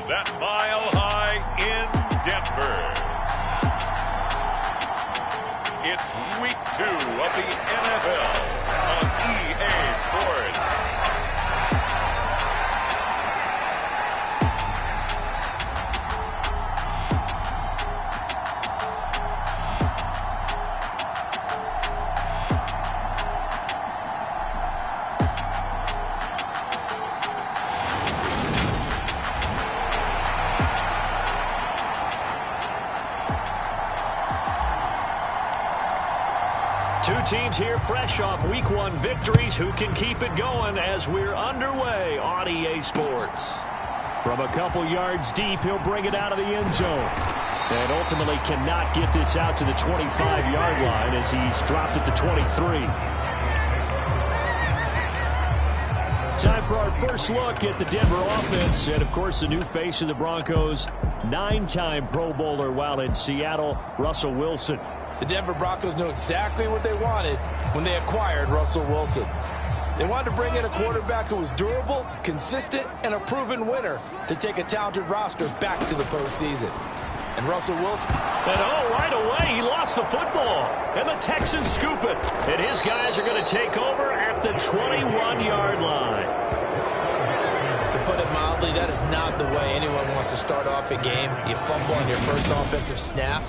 that Mile High in Denver. It's week 2 of the NFL on EA Sports. Two teams here fresh off Week 1 victories. Who can keep it going as we're underway on EA Sports? From a couple yards deep, he'll bring it out of the end zone. And ultimately cannot get this out to the 25-yard line as he's dropped it to 23. Time for our first look at the Denver offense. And, of course, the new face of the Broncos, 9-time Pro Bowler while in Seattle, Russell Wilson. The Denver Broncos knew exactly what they wanted when they acquired Russell Wilson. They wanted to bring in a quarterback who was durable, consistent, and a proven winner to take a talented roster back to the postseason. And Russell Wilson... And right away, he lost the football. And the Texans scoop it. And his guys are going to take over at the 21-yard line. To put it mildly, that is not the way anyone wants to start off a game. You fumble on your first offensive snap.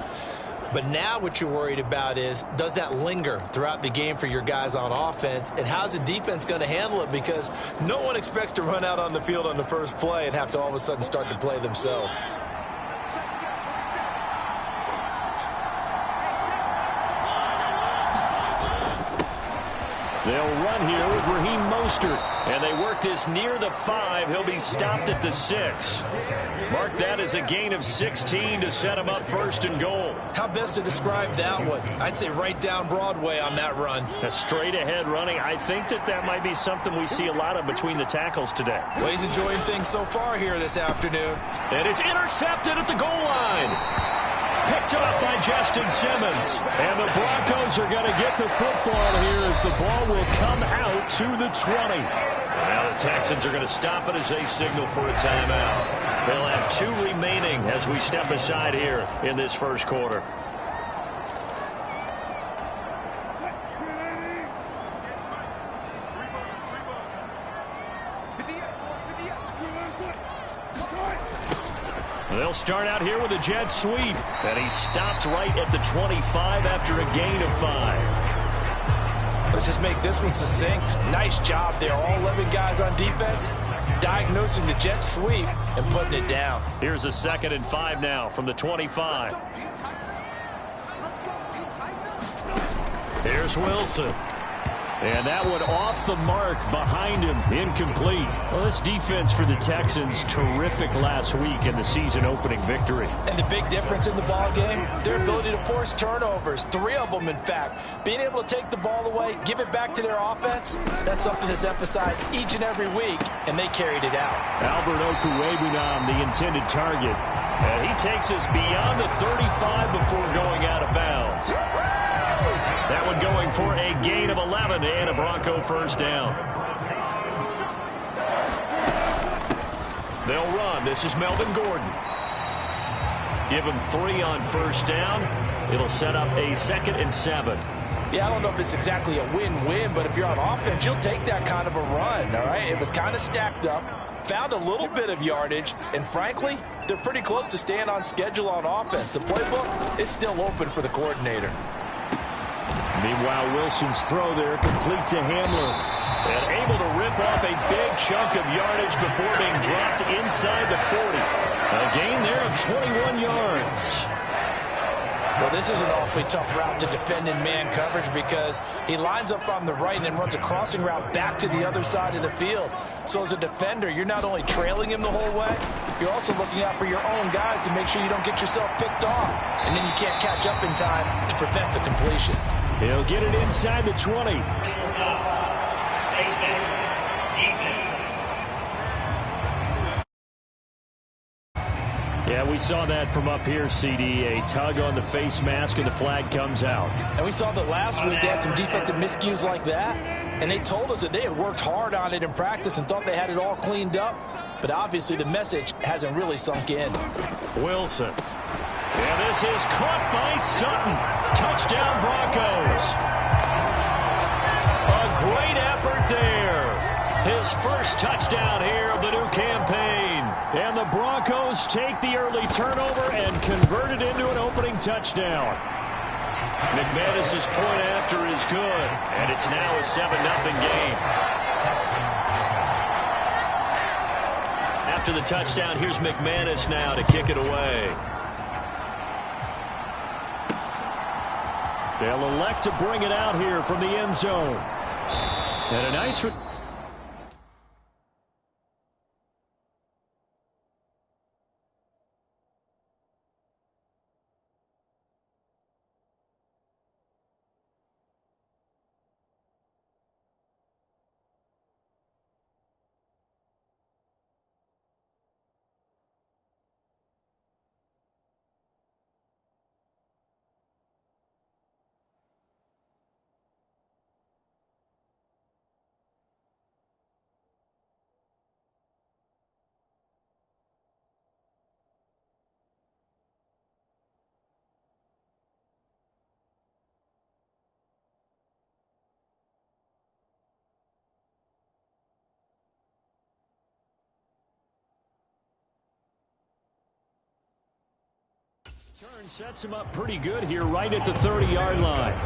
But now what you're worried about is, does that linger throughout the game for your guys on offense? And how's the defense going to handle it? Because no one expects to run out on the field on the first play and have to all of a sudden start to play themselves. They'll run here with Raheem Mostert. And they work this near the 5. He'll be stopped at the 6. Mark that as a gain of 16 to set him up first and goal. How best to describe that one? I'd say right down Broadway on that run. A straight ahead running. I think that might be something we see a lot of between the tackles today. Well, he's enjoying things so far here this afternoon. And it's intercepted at the goal line. Picked up by Justin Simmons. And the Broncos are going to get the football here as the ball will come out to the 20. Now the Texans are going to stop it as they signal for a timeout. They'll have 2 remaining as we step aside here in this first quarter. They'll start out here with a jet sweep. And he stopped right at the 25 after a gain of 5. Let's just make this one succinct. Nice job there. All 11 guys on defense diagnosing the jet sweep and putting it down. Here's a 2nd and 5 now from the 25. Here's Wilson. And that one off the mark behind him, incomplete. Well, this defense for the Texans, terrific last week in the season-opening victory. And the big difference in the ball game, their ability to force turnovers, 3 of them, in fact. Being able to take the ball away, give it back to their offense, that's something that's emphasized each and every week, and they carried it out. Albert Okwuegbunam, the intended target. And he takes us beyond the 35 before going out of bounds. That one going for a gain of 11 and a Bronco first down. They'll run. This is Melvin Gordon. Give him 3 on first down. It'll set up a 2nd and 7. Yeah, I don't know if it's exactly a win-win, but if you're on offense, you'll take that kind of a run, all right? It was kind of stacked up, found a little bit of yardage, and frankly, they're pretty close to staying on schedule on offense. The playbook is still open for the coordinator. Meanwhile, Wilson's throw there complete to Hamler. And able to rip off a big chunk of yardage before being dropped inside the 40. A gain there of 21 yards. Well, this is an awfully tough route to defend in man coverage because he lines up on the right and then runs a crossing route back to the other side of the field. So as a defender, you're not only trailing him the whole way, you're also looking out for your own guys to make sure you don't get yourself picked off. And then you can't catch up in time to prevent the completion. He'll get it inside the 20. Yeah, we saw that from up here, CD. A tug on the face mask and the flag comes out. And we saw that last week they had some defensive miscues like that. And they told us that they had worked hard on it in practice and thought they had it all cleaned up. but obviously the message hasn't really sunk in. Wilson. And this is caught by Sutton. Touchdown, Broncos. A great effort there. His first touchdown here of the new campaign. And the Broncos take the early turnover and convert it into an opening touchdown. McManus's point after is good, and it's now a 7-0 game. After the touchdown, here's McManus now to kick it away. They'll elect to bring it out here from the end zone. And a nice... Turn sets him up pretty good here right at the 30-yard line.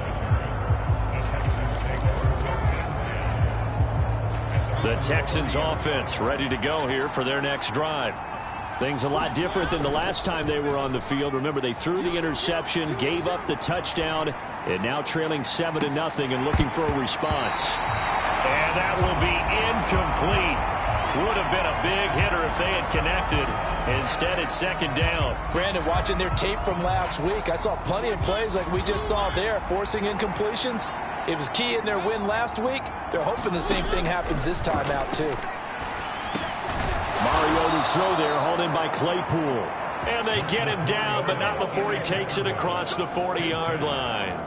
The Texans offense ready to go here for their next drive. Things a lot different than the last time they were on the field. Remember, they threw the interception, gave up the touchdown, and now trailing 7-0 and looking for a response. And that will be incomplete. Would have been a big hitter if they had connected. Instead, it's second down. Brandon, watching their tape from last week, I saw plenty of plays like we just saw there, forcing incompletions. It was key in their win last week. They're hoping the same thing happens this time out, too. Mariota's throw there, hauled in by Claypool. And they get him down, but not before he takes it across the 40-yard line.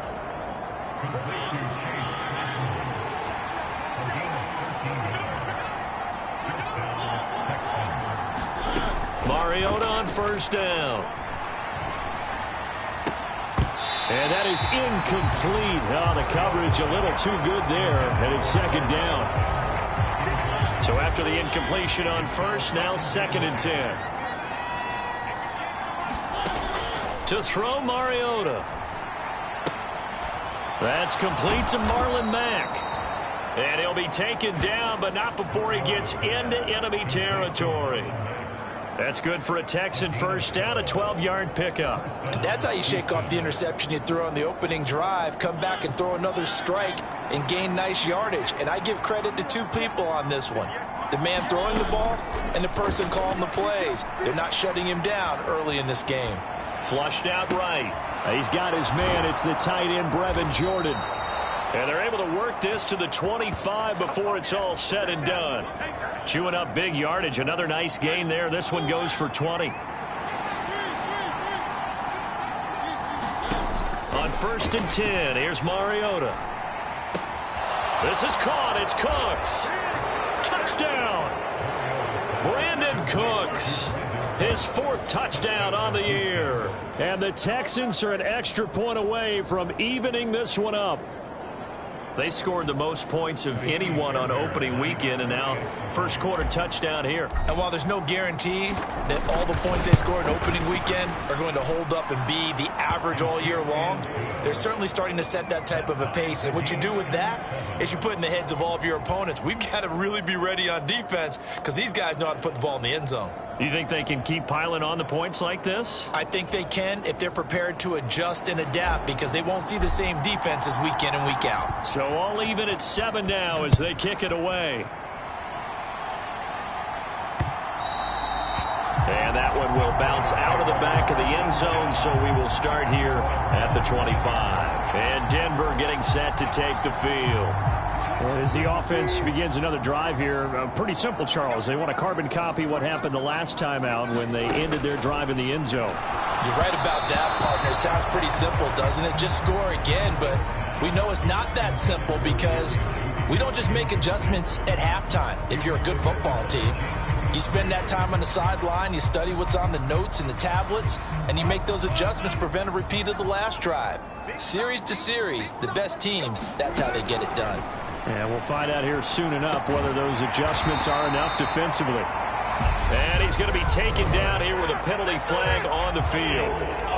Mariota on first down. And that is incomplete. Oh, the coverage a little too good there, and it's second down. So after the incompletion on first, now 2nd and 10. To throw Mariota. That's complete to Marlon Mack. And he'll be taken down, but not before he gets into enemy territory. That's good for a Texan first down, a 12-yard pickup. And that's how you shake off the interception you threw on the opening drive, come back and throw another strike and gain nice yardage. And I give credit to two people on this one. The man throwing the ball and the person calling the plays. They're not shutting him down early in this game. Flushed out right. He's got his man. It's the tight end, Brevin Jordan. And they're able to work this to the 25 before it's all said and done. Chewing up big yardage. Another nice gain there. This one goes for 20. On 1st and 10, here's Mariota. This is caught. It's Cooks. Touchdown. Brandon Cooks. His 4th touchdown on the year. And the Texans are an extra point away from evening this one up. They scored the most points of anyone on opening weekend, and now first quarter touchdown here. And while there's no guarantee that all the points they scored in opening weekend are going to hold up and be the average all year long, they're certainly starting to set that type of a pace. And what you do with that is you put in the heads of all of your opponents, we've got to really be ready on defense because these guys know how to put the ball in the end zone. You think they can keep piling on the points like this? I think they can if they're prepared to adjust and adapt because they won't see the same defenses week in and week out. So all even at 7 now as they kick it away. And that one will bounce out of the back of the end zone, so we will start here at the 25. And Denver getting set to take the field. And as the offense begins another drive here, pretty simple, Charles. They want to carbon copy what happened the last time out when they ended their drive in the end zone. You're right about that, partner. It sounds pretty simple, doesn't it? Just score again, but we know it's not that simple because we don't just make adjustments at halftime. If you're a good football team, You spend that time on the sideline, you study what's on the notes and the tablets, and you make those adjustments to prevent a repeat of the last drive. Series to series, the best teams, that's how they get it done. And we'll find out here soon enough whether those adjustments are enough defensively. And he's going to be taken down here with a penalty flag on the field.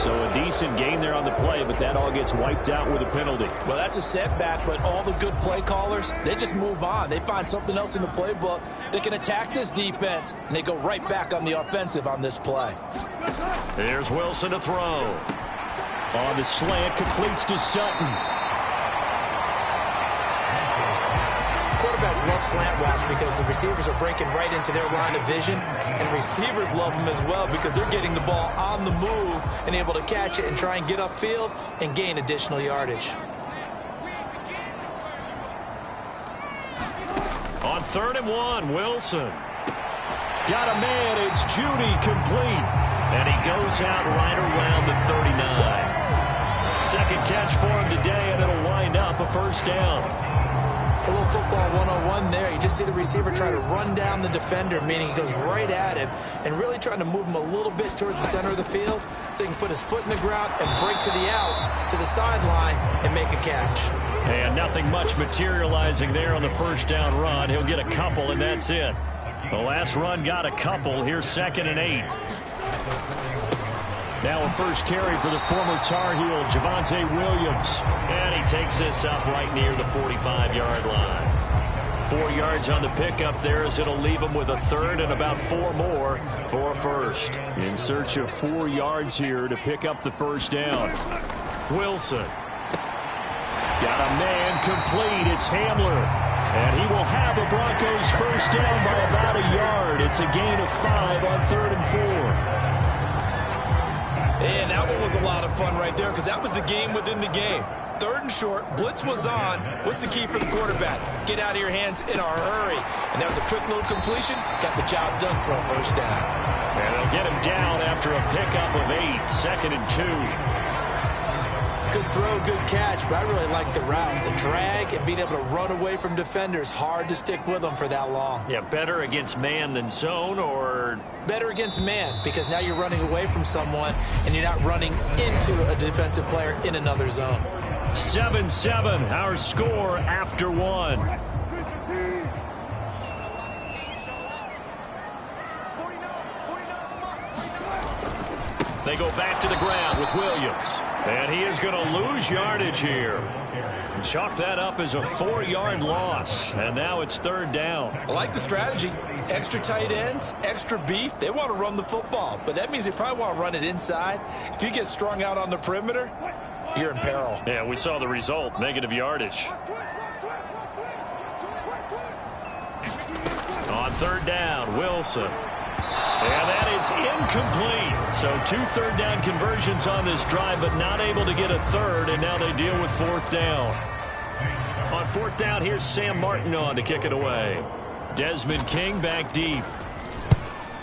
So a decent gain there on the play, but that all gets wiped out with a penalty. Well, that's a setback, but all the good play callers, they just move on. They find something else in the playbook. They can attack this defense, and they go right back on the offensive on this play. Here's Wilson to throw. On the slant, completes to Sutton. Quarterbacks love slant routes because the receivers are breaking right into their line of vision, and receivers love them as well because they're getting the ball on the move and able to catch it and try and get upfield and gain additional yardage. On 3rd and 1, Wilson. Got a man, it's Judy, complete. And he goes out right around the 39. Second catch for him today, and it'll wind up a first down. A little football 101 there. You just see the receiver try to run down the defender, meaning he goes right at him and really trying to move him a little bit towards the center of the field so he can put his foot in the ground and break to the out, to the sideline, and make a catch. And nothing much materializing there on the first down run. He'll get a couple, and that's it. The last run got a couple. Here's 2nd and 8. Now a first carry for the former Tar Heel, Javonte Williams. And he takes this up right near the 45-yard line. 4 yards on the pickup there as it'll leave him with a third and about 4 more for a first. In search of 4 yards here to pick up the first down. Wilson. Got a man complete. It's Hamler. And he will have a Broncos first down by about a yard. It's a gain of 5 on 3rd and 4. And that one was a lot of fun right there because that was the game within the game. 3rd and short, blitz was on. What's the key for the quarterback? Get out of your hands in a hurry. And that was a quick little completion. Got the job done for a first down. And they'll get him down after a pickup of 8, 2nd and 2. Good throw, good catch, but I really like the route. The drag and being able to run away from defenders, hard to stick with them for that long. Yeah, better against man than zone, or? Better against man, because now you're running away from someone and you're not running into a defensive player in another zone. 7-7, our score after 1. They go back to the ground with Williams. And he is going to lose yardage here. And chalk that up as a 4-yard loss. And now it's 3rd down. I like the strategy. Extra tight ends, extra beef. They want to run the football. But that means they probably want to run it inside. If you get strung out on the perimeter, you're in peril. Yeah, we saw the result. Negative yardage. On 3rd down, Wilson. And that is incomplete. So 2 third down conversions on this drive, but not able to get a third, and now they deal with 4th down. On 4th down, here's Sam Martin on to kick it away. Desmond King back deep.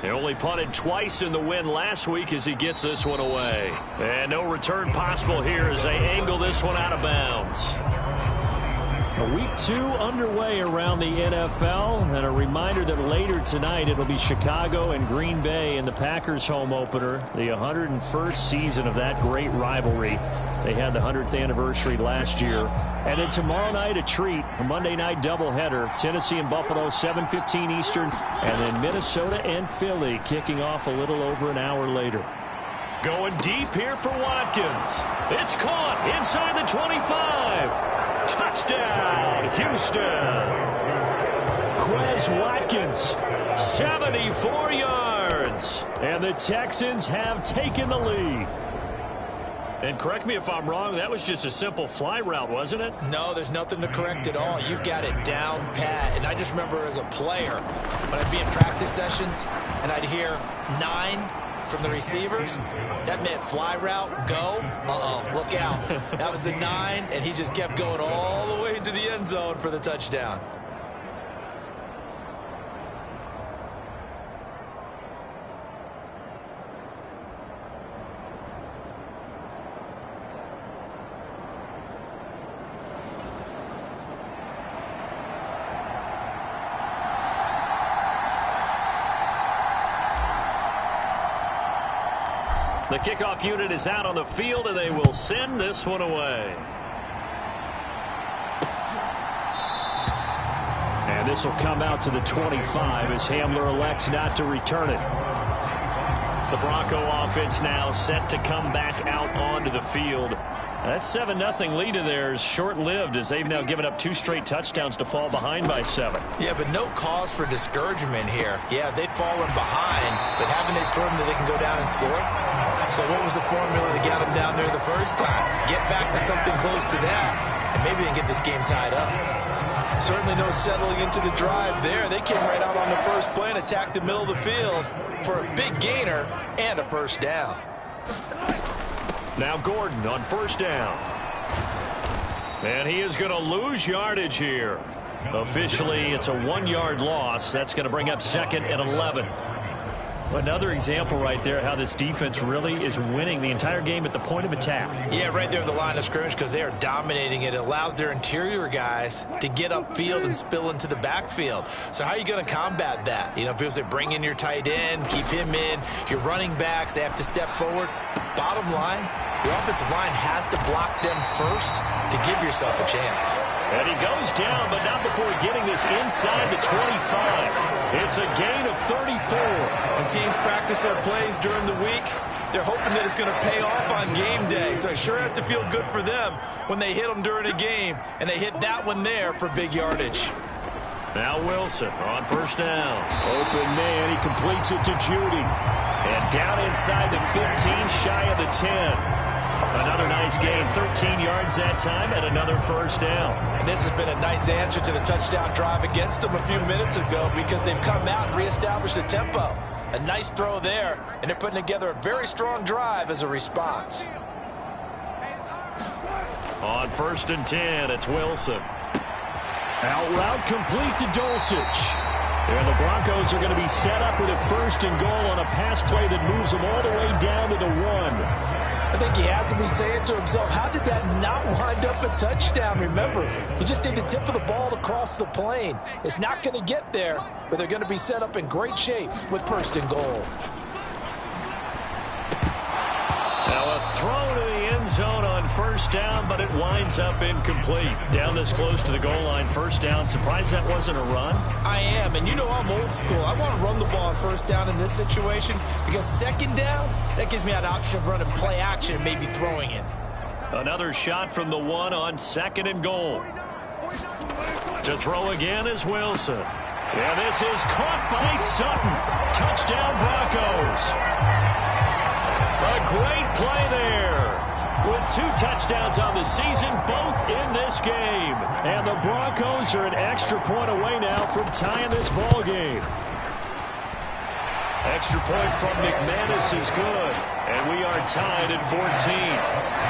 They only punted twice in the win last week as he gets this one away. And no return possible here as they angle this one out of bounds. Week 2 underway around the NFL, and a reminder that later tonight it'll be Chicago and Green Bay in the Packers home opener, the 101st season of that great rivalry. They had the 100th anniversary last year. And then tomorrow night a treat, a Monday night doubleheader, Tennessee and Buffalo, 7:15 Eastern, and then Minnesota and Philly kicking off a little over an hour later. Going deep here for Watkins. It's caught inside the 25. Touchdown, Houston. Quez Watkins, 74 yards. And the Texans have taken the lead. And correct me if I'm wrong, that was just a simple fly route, wasn't it? No, there's nothing to correct at all. You've got it down pat. And I just remember as a player, when I'd be in practice sessions, and I'd hear 9 from the receivers, that meant fly route, go, look out. That was the 9, and he just kept going all the way into the end zone for the touchdown. The kickoff unit is out on the field, and they will send this one away. And this will come out to the 25 as Hamler elects not to return it. The Bronco offense now set to come back out onto the field. That 7-0 lead of theirs short-lived as they've now given up 2 straight touchdowns to fall behind by 7. Yeah, but no cause for discouragement here. Yeah, they've fallen behind, but haven't they proven that they can go down and score? So what was the formula that got them down there the first time? Get back to something close to that, and maybe they can get this game tied up. Certainly no settling into the drive there. They came right out on the first play and attacked the middle of the field for a big gainer and a first down. Now Gordon on first down. And he is going to lose yardage here. Officially, it's a 1-yard loss. That's going to bring up 2nd and 11. Another example right there how this defense really is winning the entire game at the point of attack. Yeah, right there at the line of scrimmage because they are dominating it. It allows their interior guys to get upfield and spill into the backfield. So how are you going to combat that? You know, people say bring in your tight end, keep him in. Your running backs, they have to step forward. Bottom line, your offensive line has to block them first to give yourself a chance. And he goes down, but not before getting this inside the 25. It's a gain of 34. When teams practice their plays during the week, they're hoping that it's going to pay off on game day. So it sure has to feel good for them when they hit them during a game, and they hit that one there for big yardage. Now Wilson on first down. Open man, he completes it to Judy. And down inside the 15, shy of the 10. Another nice gain, 13 yards that time, and another first down. And this has been a nice answer to the touchdown drive against them a few minutes ago because they've come out and reestablished the tempo. A nice throw there, and they're putting together a very strong drive as a response. On 1st and 10, it's Wilson. Out route complete to Dulcich. And the Broncos are going to be set up with a 1st and goal on a pass play that moves them all the way down to the 1. I think he has to be saying to himself, how did that not wind up a touchdown? Remember, you just need the tip of the ball to cross the plane. It's not going to get there, but they're going to be set up in great shape with 1st and goal. Now a throw to the end zone on first down, but it winds up incomplete. Down this close to the goal line, first down. Surprised that wasn't a run? I am, and you know I'm old school. I want to run the ball on first down in this situation because 2nd down, that gives me an option of running play action and maybe throwing it. Another shot from the 1 on 2nd and goal. To throw again is Wilson. And this is caught by Sutton. Touchdown Broncos. A great play there. With 2 touchdowns on the season, both in this game. And the Broncos are an extra point away now from tying this ball game. Extra point from McManus is good. And we are tied at 14.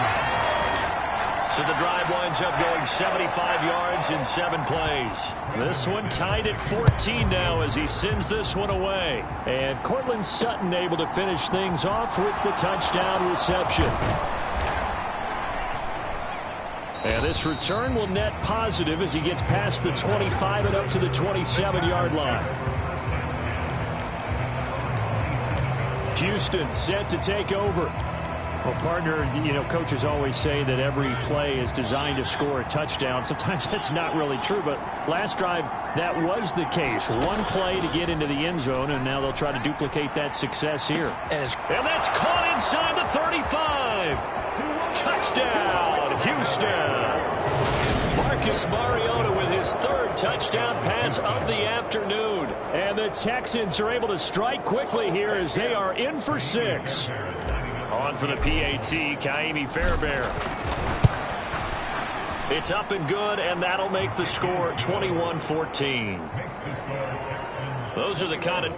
So the drive winds up going 75 yards in 7 plays. This one tied at 14 now as he sends this one away. And Cortland Sutton able to finish things off with the touchdown reception. And this return will net positive as he gets past the 25 and up to the 27-yard line. Houston set to take over. Well, partner, you know, coaches always say that every play is designed to score a touchdown. Sometimes that's not really true, but last drive, that was the case. One play to get into the end zone, and now they'll try to duplicate that success here. And that's caught inside the 35. Touchdown, Houston. Marcus Mariota with his 3rd touchdown pass of the afternoon. And the Texans are able to strike quickly here as they are in for 6. On for the PAT, Kaimi Fairbairn. It's up and good, and that'll make the score 21-14. Those are the kind of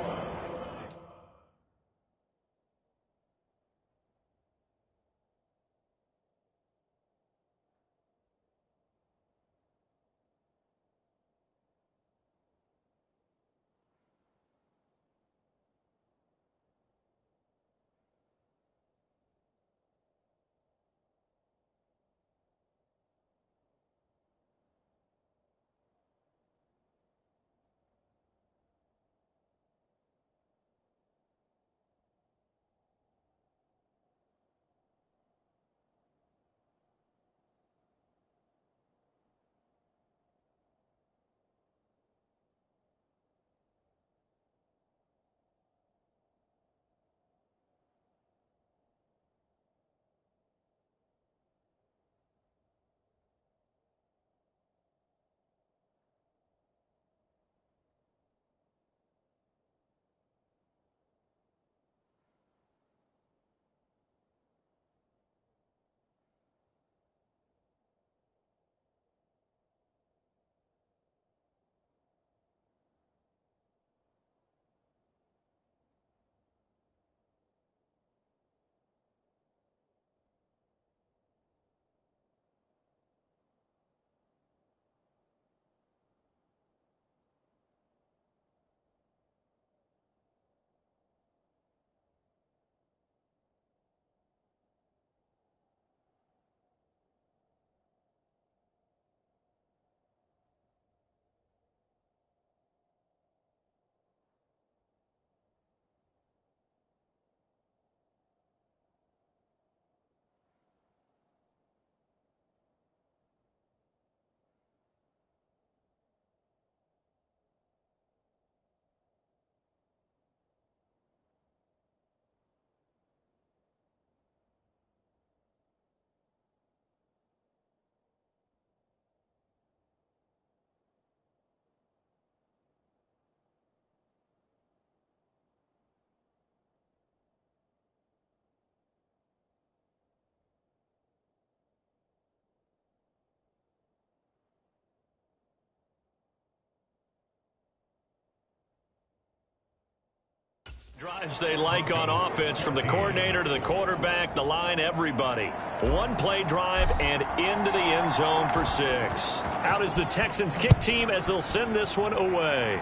Drives they like on offense, from the coordinator to the quarterback, the line, everybody. One play drive and into the end zone for 6. Out is the Texans kick team as they'll send this one away.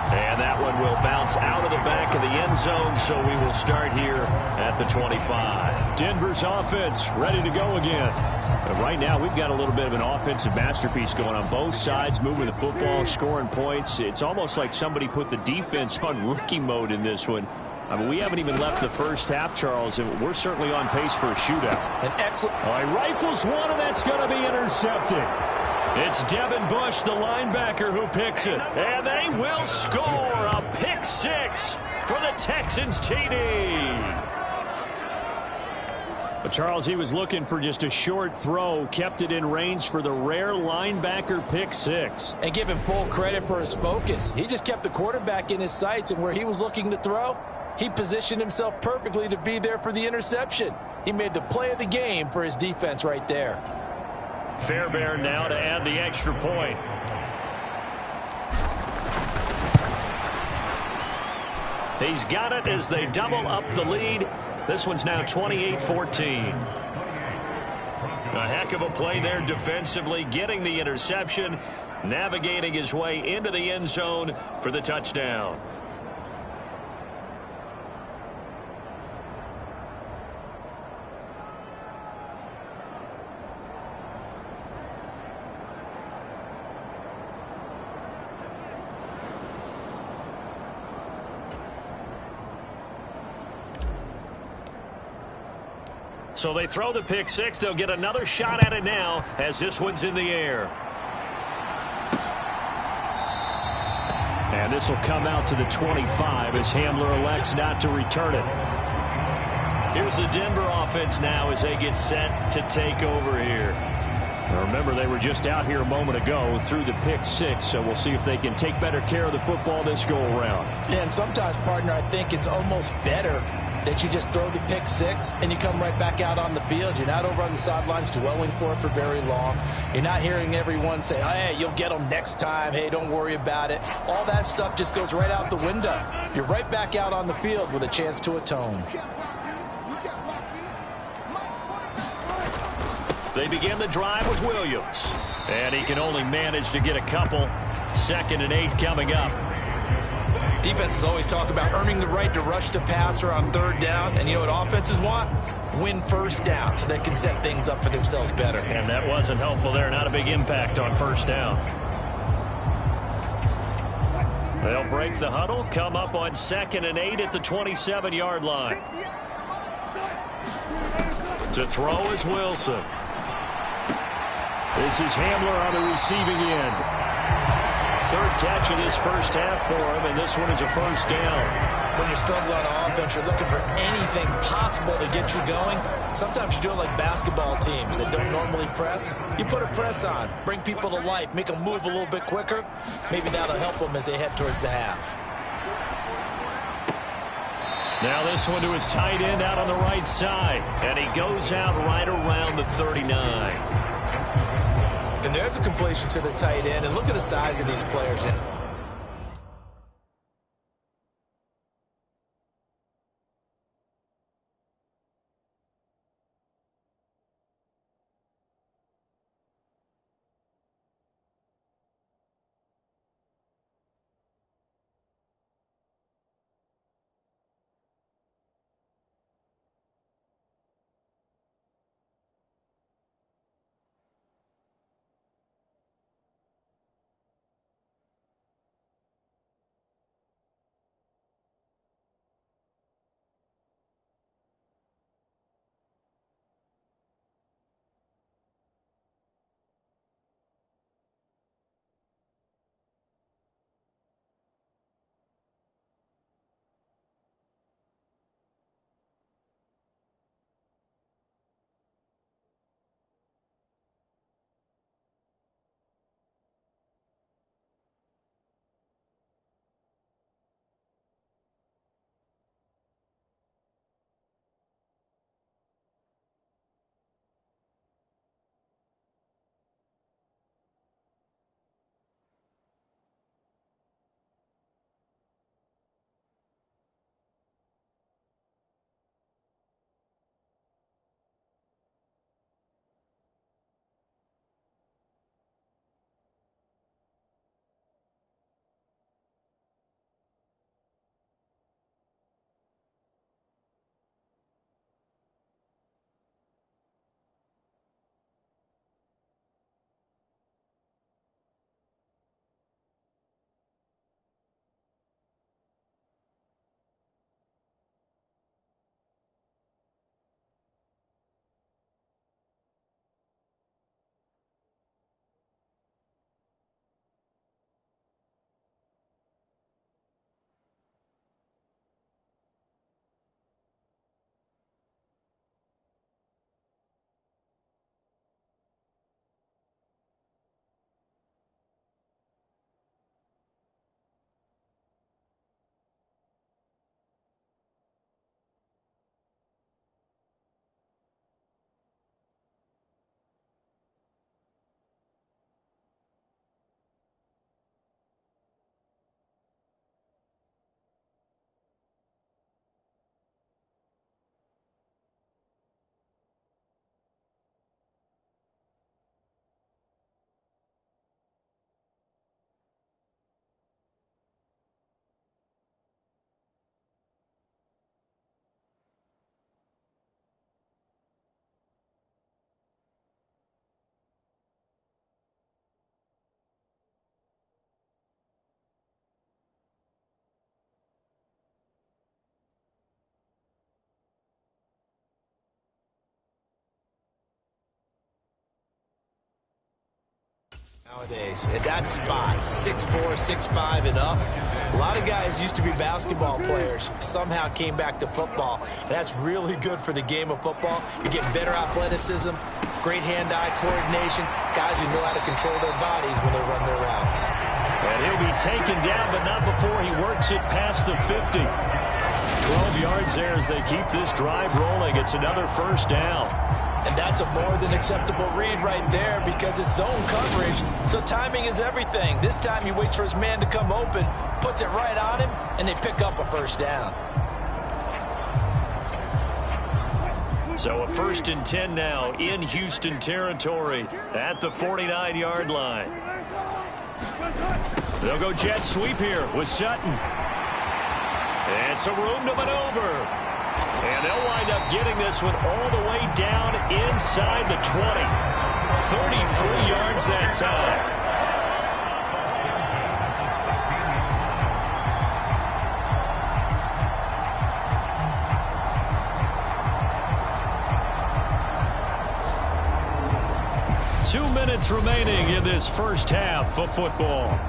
And that one will bounce out of the back of the end zone, so we will start here at the 25. Denver's offense ready to go again. But right now, we've got a little bit of an offensive masterpiece going on both sides, moving the football, scoring points. It's almost like somebody put the defense on rookie mode in this one. I mean, we haven't even left the first half, Charles, and we're certainly on pace for a shootout. An excellent. Oh, he rifles one, and that's going to be intercepted. It's Devin Bush, the linebacker, who picks it. And they will score a pick 6 for the Texans TD. But Charles, he was looking for just a short throw, kept it in range for the rare linebacker pick 6. And give him full credit for his focus. He just kept the quarterback in his sights, and where he was looking to throw, he positioned himself perfectly to be there for the interception. He made the play of the game for his defense right there. Fairbairn now to add the extra point. He's got it as they double up the lead. This one's now 28-14. A heck of a play there defensively, getting the interception, navigating his way into the end zone for the touchdown. So they throw the pick 6. They'll get another shot at it now as this one's in the air. And this will come out to the 25 as Hamler elects not to return it. Here's the Denver offense now as they get set to take over here. Now remember, they were just out here a moment ago through the pick 6, so we'll see if they can take better care of the football this go-around. Yeah, and sometimes, partner, I think it's almost better that you just throw the pick 6 and you come right back out on the field. You're not over on the sidelines dwelling for it for very long. You're not hearing everyone say, hey, you'll get them next time. Hey, don't worry about it. All that stuff just goes right out the window. You're right back out on the field with a chance to atone. They begin the drive with Williams. And he can only manage to get a couple. 2nd and 8 coming up. Defenses always talk about earning the right to rush the passer on 3rd down. And you know what offenses want? Win 1st down so they can set things up for themselves better. And that wasn't helpful there. Not a big impact on 1st down. They'll break the huddle, come up on 2nd and 8 at the 27-yard line. To throw is Wilson. This is Hamler on the receiving end. 3rd catch of this first half for him, and this one is a 1st down. When you struggle on offense, you're looking for anything possible to get you going. Sometimes you do it like basketball teams that don't normally press. You put a press on, bring people to life, make them move a little bit quicker. Maybe that'll help them as they head towards the half. Now this one to his tight end out on the right side, and he goes out right around the 39. And there's a completion to the tight end. And look at the size of these players. Nowadays, at that spot, 6'4", 6'5", and up, a lot of guys used to be basketball players, somehow came back to football, and that's really good for the game of football. You're getting better athleticism, great hand-eye coordination, guys who know how to control their bodies when they run their routes. And he'll be taken down, but not before he works it past the 50. 12 yards there as they keep this drive rolling. It's another first down. And that's a more than acceptable read right there because it's zone coverage, so timing is everything. This time he waits for his man to come open, puts it right on him, and they pick up a first down. So a 1st and 10 now in Houston territory at the 49-yard line. They'll go jet sweep here with Sutton. And some room to maneuver. And they'll wind up getting this one all the way down inside the 20. 33 yards that time. Two minutes remaining in this first half of football.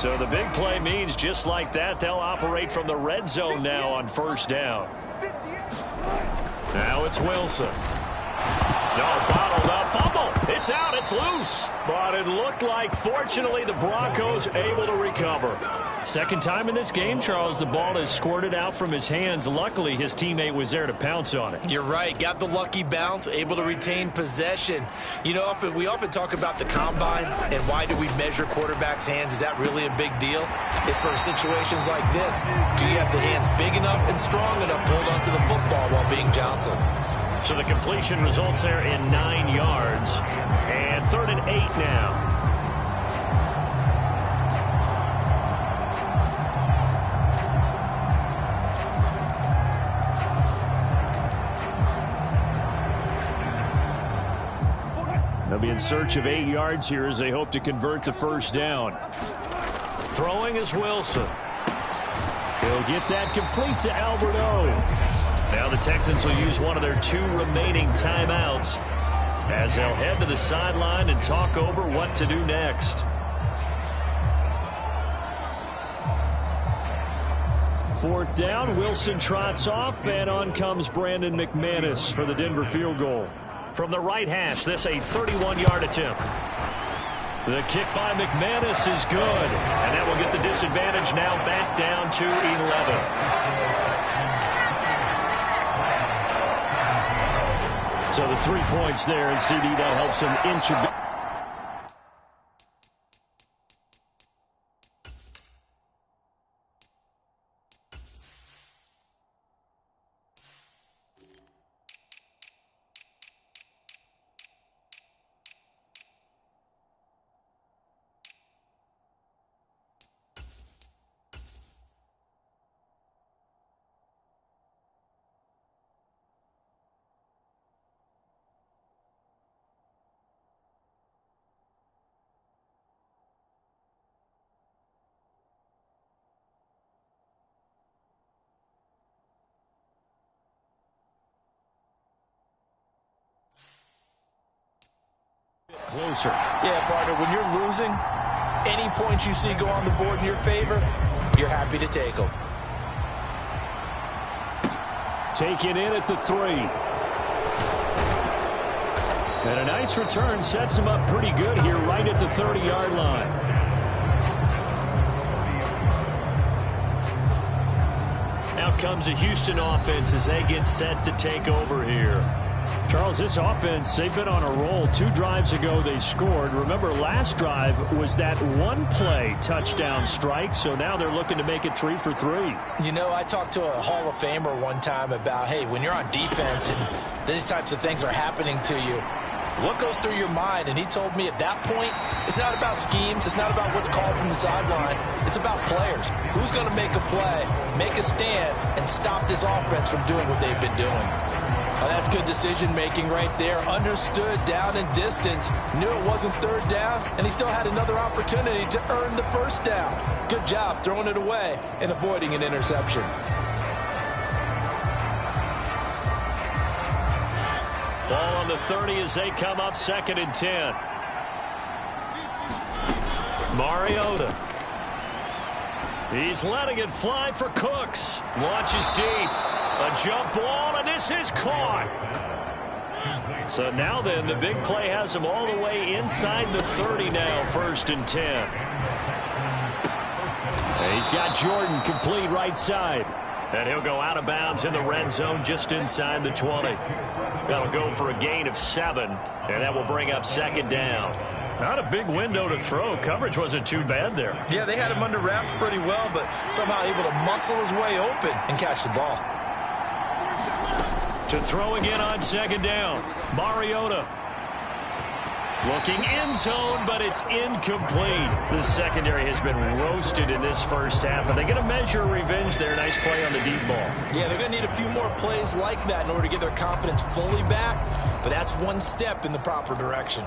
So the big play means just like that, they'll operate from the red zone now on first down. Now it's Wilson. No, bottled up, fumble. It's out, it's loose. But it looked like, fortunately, the Broncos able to recover. Second time in this game, Charles, the ball is squirted out from his hands. Luckily, his teammate was there to pounce on it. You're right. Got the lucky bounce, able to retain possession. You know, we often talk about the combine and why do we measure quarterbacks' hands. Is that really a big deal? It's for situations like this. Do you have the hands big enough and strong enough to hold onto the football while being jostled? So the completion results there in 9 yards. And 3rd and 8 now. They'll be in search of 8 yards here as they hope to convert the first down. Throwing is Wilson. He'll get that complete to Alberto. Now the Texans will use one of their 2 remaining timeouts as they'll head to the sideline and talk over what to do next. Fourth down, Wilson trots off, and on comes Brandon McManus for the Denver field goal. From the right hash, this a 31-yard attempt. The kick by McManus is good, and that will get the disadvantage now back down to 11. So the 3 points there, and CD, that helps him inch a bit. Closer. Yeah, partner, when you're losing, any points you see go on the board in your favor, you're happy to take them. Taken in at the 3. And a nice return sets him up pretty good here right at the 30-yard line. Out comes a Houston offense as they get set to take over here. Charles, this offense, they've been on a roll. 2 drives ago they scored. Remember, last drive was that one-play touchdown strike, so now they're looking to make it 3 for 3. You know, I talked to a Hall of Famer one time about, hey, when you're on defense and these types of things are happening to you, what goes through your mind? And he told me at that point, it's not about schemes. It's not about what's called from the sideline. It's about players. Who's going to make a play, make a stand, and stop this offense from doing what they've been doing? Oh, that's good decision-making right there. Understood down and distance. Knew it wasn't third down, and he still had another opportunity to earn the first down. Good job throwing it away and avoiding an interception. Ball on the 30 as they come up 2nd and 10. Mariota. He's letting it fly for Cooks. Launches deep. A jump ball, and this is caught. So now then, the big play has him all the way inside the 30 now, 1st and 10. And he's got Jordan complete right side. And he'll go out of bounds in the red zone just inside the 20. That'll go for a gain of 7, and that will bring up 2nd down. Not a big window to throw. Coverage wasn't too bad there. Yeah, they had him under wraps pretty well, but somehow able to muscle his way open and catch the ball. To throw again on 2nd down. Mariota. Looking end zone, but it's incomplete. The secondary has been roasted in this first half, but they're going to measure revenge there. Nice play on the deep ball. Yeah, they're going to need a few more plays like that in order to get their confidence fully back, but that's one step in the proper direction.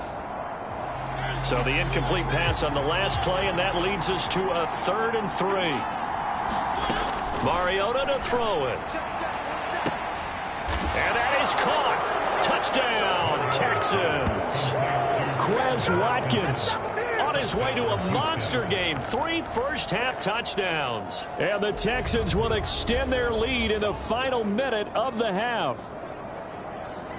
So the incomplete pass on the last play, and that leads us to a 3rd and 3. Mariota to throw it. And that is caught. Touchdown, Texans. Quez Watkins on his way to a monster game. 3 first-half touchdowns. And the Texans will extend their lead in the final minute of the half.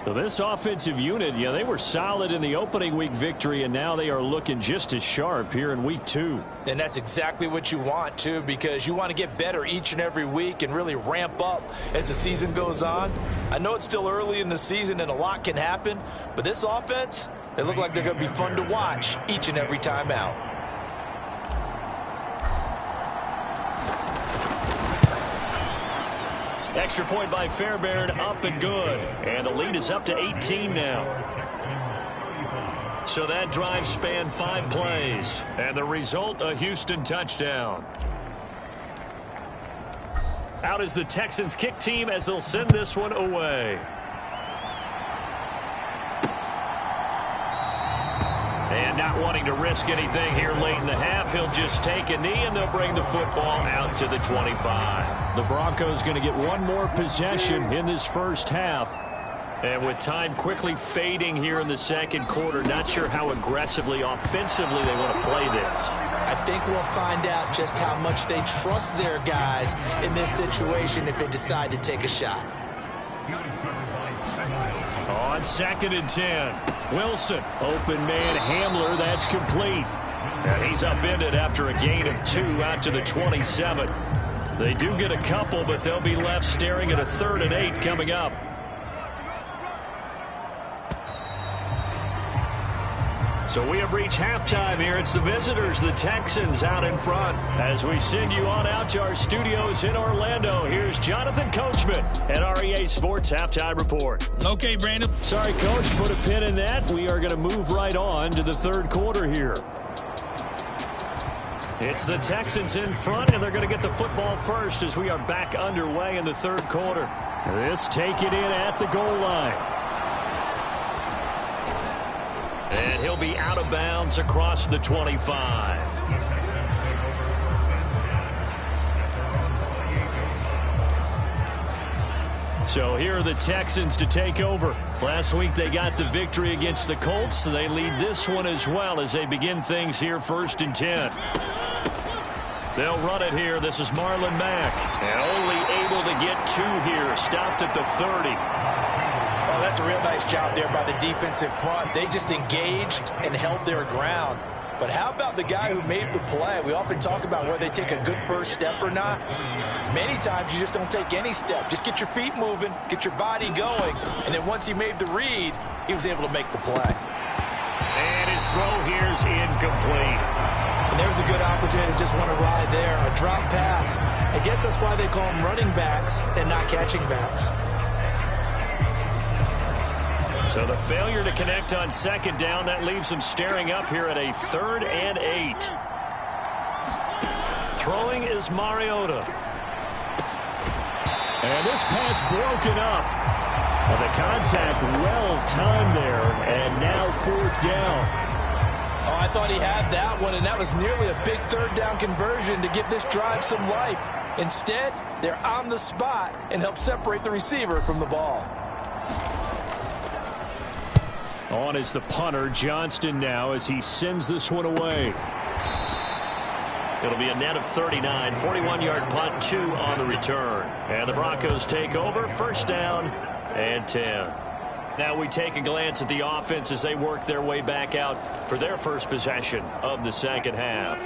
So this offensive unit, yeah, they were solid in the opening week victory, and now they are looking just as sharp here in week 2. And that's exactly what you want, too, because you want to get better each and every week and really ramp up as the season goes on. I know it's still early in the season and a lot can happen, but this offense, they look like they're going to be fun to watch each and every time out. Extra point by Fairbairn, up and good. And the lead is up to 18 now. So that drive spanned 5 plays. And the result, a Houston touchdown. Out is the Texans kick team as they'll send this one away. And not wanting to risk anything here late in the half, he'll just take a knee, and they'll bring the football out to the 25. The Broncos going to get one more possession in this first half. And with time quickly fading here in the second quarter, not sure how aggressively, offensively they want to play this. I think we'll find out just how much they trust their guys in this situation if they decide to take a shot. On 2nd and 10. Wilson, open man Hamler, that's complete. And he's upended after a gain of 2 out to the 27. They do get a couple, but they'll be left staring at a 3rd and 8 coming up. So we have reached halftime here. It's the visitors, the Texans, out in front. As we send you on out to our studios in Orlando, here's Jonathan Coachman at REA Sports Halftime Report. Okay, Brandon. Sorry, Coach, put a pin in that. We are going to move right on to the third quarter here. It's the Texans in front, and they're going to get the football first as we are back underway in the third quarter. This taken in at the goal line. And he'll be out of bounds across the 25. So here are the Texans to take over. Last week they got the victory against the Colts, so they lead this one as well as they begin things here 1st and 10. They'll run it here. This is Marlon Mack. And only able to get 2 here. Stopped at the 30. Oh, that's a real nice job there by the defensive front. They just engaged and held their ground. But how about the guy who made the play? We often talk about whether they take a good first step or not. Many times you just don't take any step. Just get your feet moving, get your body going, and then once he made the read, he was able to make the play. And his throw here is incomplete. And there's a good opportunity to just want to ride there. A drop pass. I guess that's why they call them running backs and not catching backs. So the failure to connect on 2nd down, that leaves them staring up here at a 3rd and 8. Throwing is Mariota. And this pass broken up. Well, the contact well timed there, and now 4th down. Oh, I thought he had that one, and that was nearly a big 3rd down conversion to give this drive some life. Instead, they're on the spot and help separate the receiver from the ball. On is the punter, Johnston, now as he sends this one away. It'll be a net of 39, 41-yard punt, 2 on the return. And the Broncos take over, 1st down and 10. Now we take a glance at the offense as they work their way back out for their first possession of the second half.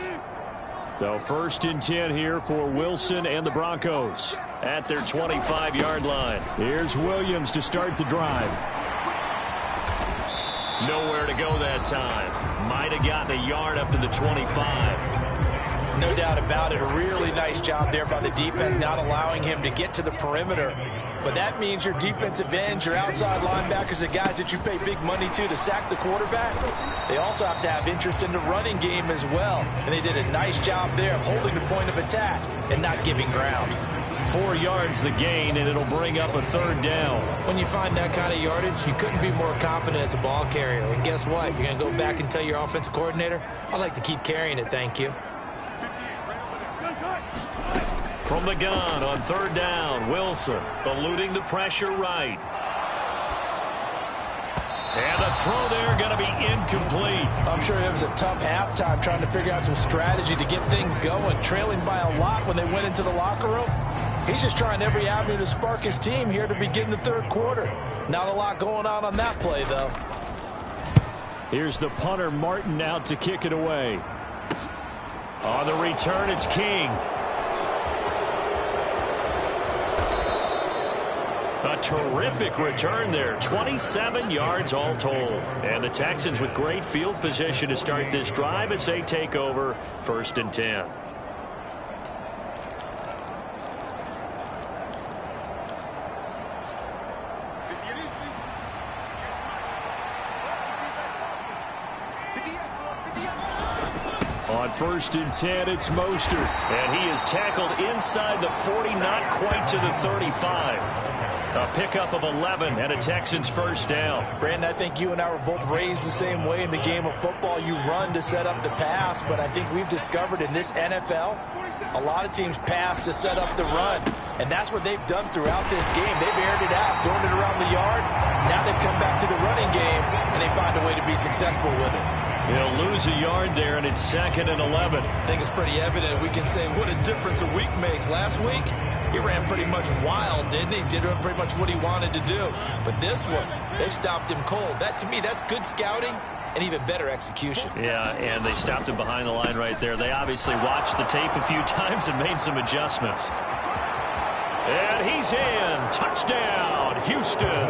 So 1st and 10 here for Wilson and the Broncos at their 25-yard line. Here's Williams to start the drive. Nowhere to go that time. Might have gotten a yard up to the 25. No doubt about it. A really nice job there by the defense, not allowing him to get to the perimeter. But that means your defensive ends, your outside linebackers, the guys that you pay big money to sack the quarterback, they also have to have interest in the running game as well. And they did a nice job there of holding the point of attack and not giving ground. 4 yards the gain, and it'll bring up a 3rd down. When you find that kind of yardage, you couldn't be more confident as a ball carrier. And guess what? You're going to go back and tell your offensive coordinator, I'd like to keep carrying it, thank you. From the gun on 3rd down, Wilson eluding the pressure right. And the throw there going to be incomplete. I'm sure it was a tough halftime trying to figure out some strategy to get things going. Trailing by a lot when they went into the locker room. He's just trying every avenue to spark his team here to begin the third quarter. Not a lot going on that play, though. Here's the punter, Martin, out to kick it away. On the return, it's King. A terrific return there. 27 yards all told. And the Texans with great field position to start this drive as they take over 1st and 10. On 1st and 10, it's Mostert. And he is tackled inside the 40, not quite to the 35. A pickup of 11 and a Texans 1st down. Brandon, I think you and I were both raised the same way in the game of football. You run to set up the pass, but I think we've discovered in this NFL, a lot of teams pass to set up the run. And that's what they've done throughout this game. They've aired it out, thrown it around the yard. Now they've come back to the running game, and they find a way to be successful with it. He'll lose a yard there, and it's 2nd and 11. I think it's pretty evident. We can say what a difference a week makes. Last week, he ran pretty much wild, didn't he? Did pretty much what he wanted to do. But this one, they stopped him cold. That, to me, that's good scouting and even better execution. Yeah, and they stopped him behind the line right there. They obviously watched the tape a few times and made some adjustments. And he's in. Touchdown, Houston.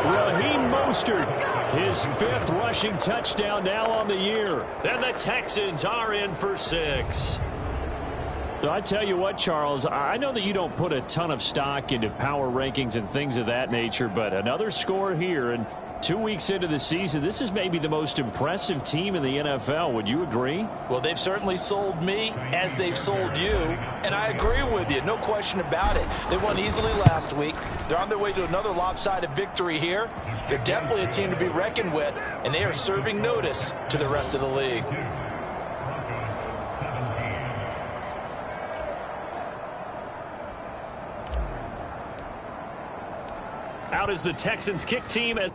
Raheem Mostert Mostert, his 5th rushing touchdown now on the year. And the Texans are in for 6. So I tell you what, Charles, I know that you don't put a ton of stock into power rankings and things of that nature, but another score here, and 2 weeks into the season, this is maybe the most impressive team in the NFL. Would you agree? Well, they've certainly sold me as they've sold you, and I agree with you, no question about it. They won easily last week. They're on their way to another lopsided victory here. They're definitely a team to be reckoned with, and they are serving notice to the rest of the league. Out is the Texans kick team as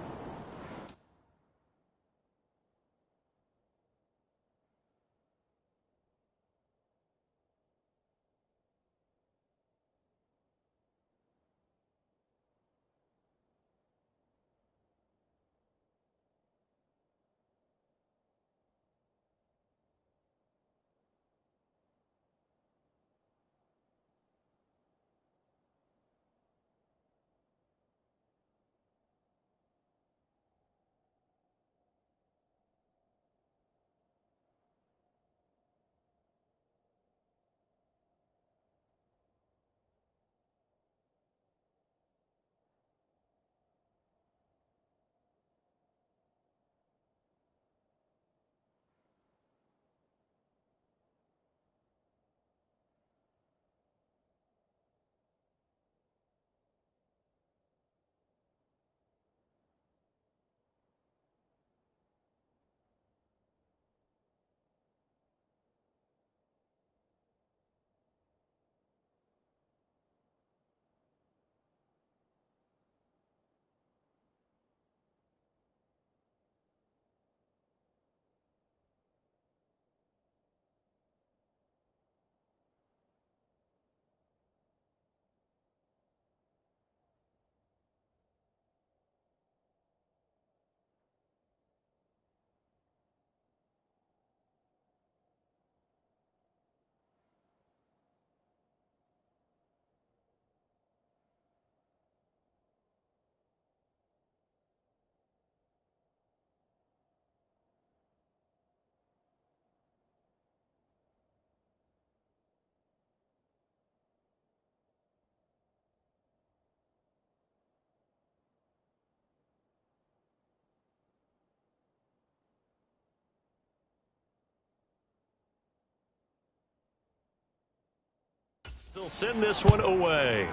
they'll send this one away.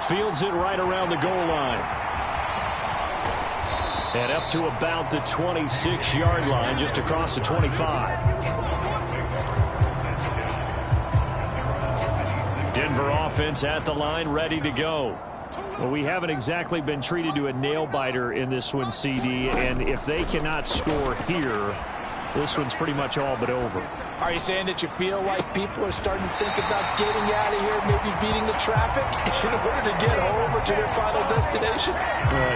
Fields it right around the goal line. And up to about the 26-yard line, just across the 25. Denver offense at the line, ready to go. Well, we haven't exactly been treated to a nail-biter in this one, CD, and if they cannot score here, this one's pretty much all but over. Are you saying that you feel like people are starting to think about getting out of here, maybe beating the traffic in order to get home or to their final destination?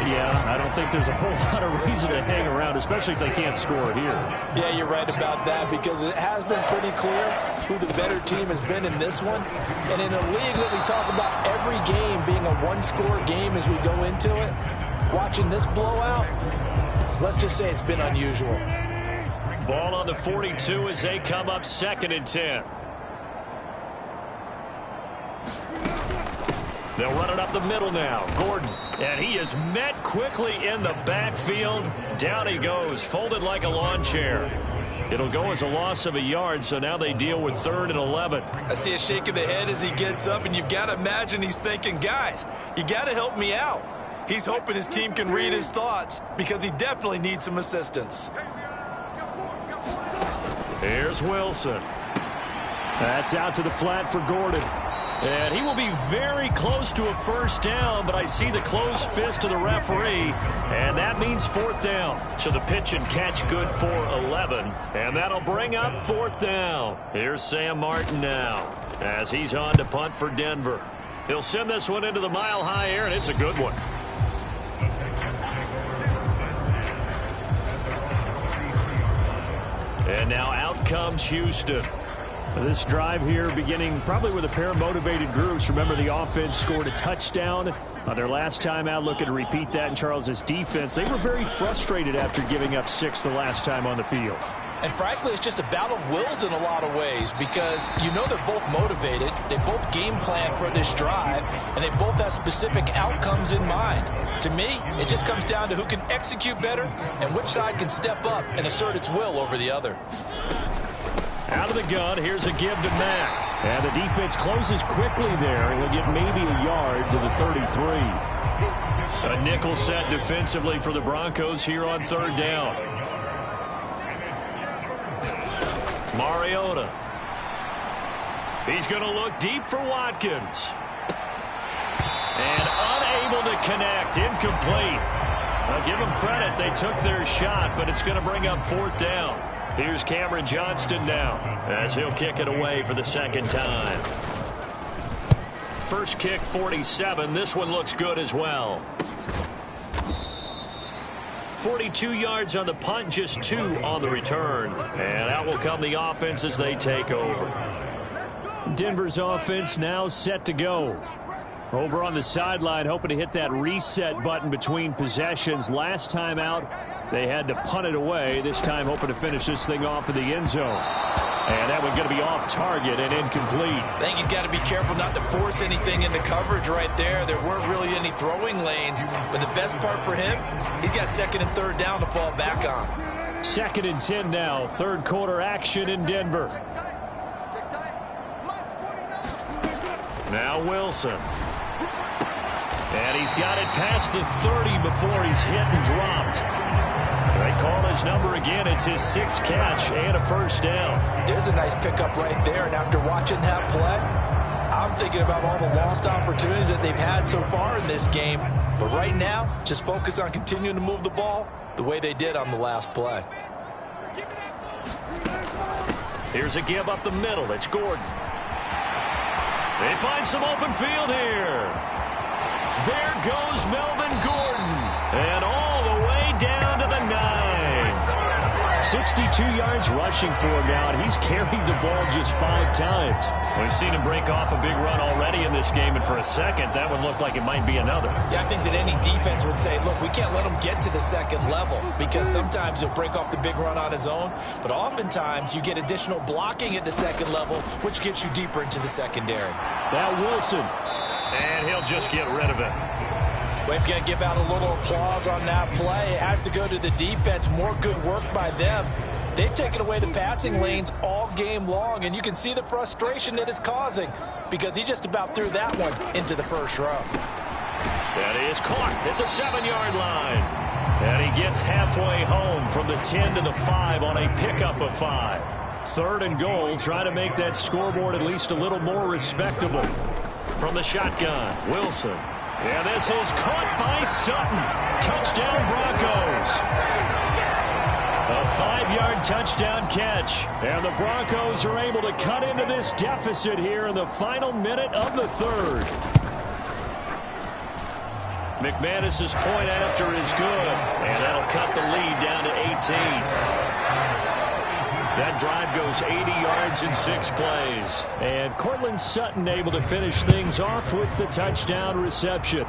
Yeah, I don't think there's a whole lot of reason to hang around, especially if they can't score here. Yeah, you're right about that, because it has been pretty clear who the better team has been in this one. And in a league that we talk about every game being a one-score game as we go into it, watching this blowout, let's just say it's been unusual. Ball on the 42 as they come up 2nd and 10. They'll run it up the middle now. Gordon. And he is met quickly in the backfield. Down he goes, folded like a lawn chair. It'll go as a loss of a yard, so now they deal with 3rd and 11. I see a shake of the head as he gets up, and you've got to imagine he's thinking, guys, you got to help me out. He's hoping his team can read his thoughts because he definitely needs some assistance. Here's Wilson. That's out to the flat for Gordon. And he will be very close to a first down, but I see the closed fist of the referee, and that means 4th down. So the pitch and catch good for 11, and that'll bring up 4th down. Here's Sam Martin now as he's on to punt for Denver. He'll send this one into the mile-high air, and it's a good one. And now out comes Houston. This drive here beginning probably with a pair of motivated groups. Remember, the offense scored a touchdown On their last time out, looking to repeat that in Charles's defense. They were very frustrated after giving up 6 the last time on the field. And frankly, it's just a battle of wills in a lot of ways because you know they're both motivated, they both game plan for this drive, and they both have specific outcomes in mind. To me, it just comes down to who can execute better and which side can step up and assert its will over the other. Out of the gun, here's a give to Mack. And the defense closes quickly there. He'll get maybe a yard to the 33. A nickel set defensively for the Broncos here on 3rd down. Mariota. He's going to look deep for Watkins. And unable to connect. Incomplete. I'll give them credit. They took their shot, but it's going to bring up 4th down. Here's Cameron Johnston now as he'll kick it away for the 2nd time. First kick, 47. This one looks good as well. 42 yards on the punt, just 2 on the return. And out will come the offense as they take over. Denver's offense now set to go. Over on the sideline, hoping to hit that reset button between possessions. Last time out, they had to punt it away. This time hoping to finish this thing off in the end zone. And that one's going to be off target and incomplete. I think he's got to be careful not to force anything into coverage right there. There weren't really any throwing lanes. But the best part for him, he's got 2nd and 3rd down to fall back on. 2nd and 10 now. 3rd quarter action in Denver. Now Wilson. And he's got it past the 30 before he's hit and dropped. They call his number again. It's his 6th catch and a 1st down. There's a nice pickup right there. And after watching that play, I'm thinking about all the lost opportunities that they've had so far in this game. But right now, just focus on continuing to move the ball the way they did on the last play. Here's a give up the middle. It's Gordon. They find some open field here. There goes Melvin Gordon. And all the way down to the 9. 62 yards rushing for him now, and he's carried the ball just 5 times. We've seen him break off a big run already in this game, and for a second, that one looked like it might be another. Yeah, I think that any defense would say, look, we can't let him get to the 2nd level because sometimes he'll break off the big run on his own, but oftentimes you get additional blocking at the 2nd level, which gets you deeper into the secondary. Now Wilson. And he'll just get rid of it. We've got to give out a little applause on that play. It has to go to the defense. More good work by them. They've taken away the passing lanes all game long, and you can see the frustration that it's causing because he just about threw that one into the 1st row. That is caught at the 7-yard line. And he gets halfway home from the 10 to the 5 on a pickup of 5. 3rd and goal, try to make that scoreboard at least a little more respectable. From the shotgun, Wilson. And this is caught by Sutton. Touchdown, Broncos. A 5-yard touchdown catch. And the Broncos are able to cut into this deficit here in the final minute of the 3rd. McManus's point after is good. And that'll cut the lead down to 18. That drive goes 80 yards in 6 plays. And Cortland Sutton able to finish things off with the touchdown reception.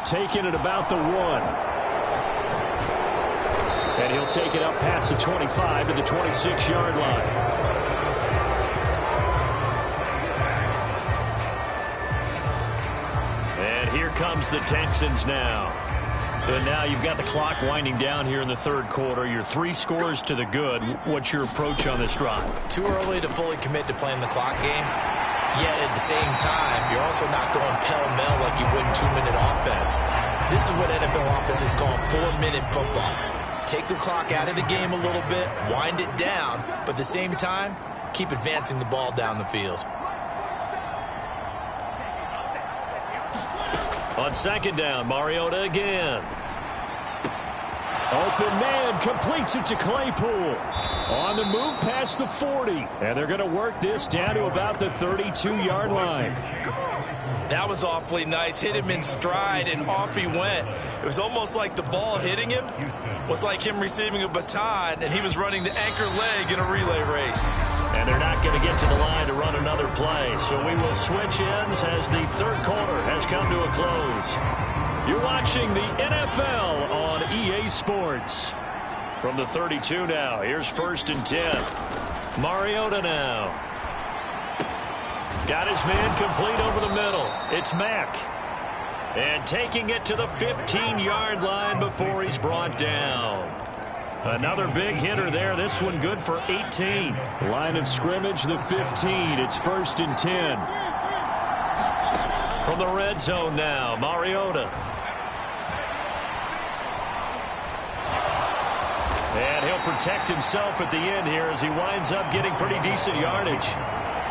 Taking it about the 1. And he'll take it up past the 25 to the 26-yard line. And here comes the Texans now. And now you've got the clock winding down here in the 3rd quarter. You're 3 scores to the good. What's your approach on this drive? Too early to fully commit to playing the clock game. Yet at the same time, you're also not going pell-mell like you would in 2-minute offense. This is what NFL offenses call 4-minute football. Take the clock out of the game a little bit, wind it down, but at the same time, keep advancing the ball down the field. On 2nd down, Mariota again. Open man completes it to Claypool. On the move past the 40. And they're going to work this down to about the 32-yard line. That was awfully nice. Hit him in stride, and off he went. It was almost like the ball hitting him was like him receiving a baton, and he was running the anchor leg in a relay race. And they're not going to get to the line to run another play. So we will switch ends as the third quarter has come to a close. You're watching the NFL on EA Sports. From the 32 now, here's 1st and 10. Mariota now. Got his man complete over the middle. It's Mack. And taking it to the 15-yard line before he's brought down. Another big hitter there. This one good for 18. Line of scrimmage, the 15. It's 1st and 10. From the red zone now, Mariota. And he'll protect himself at the end here as he winds up getting pretty decent yardage.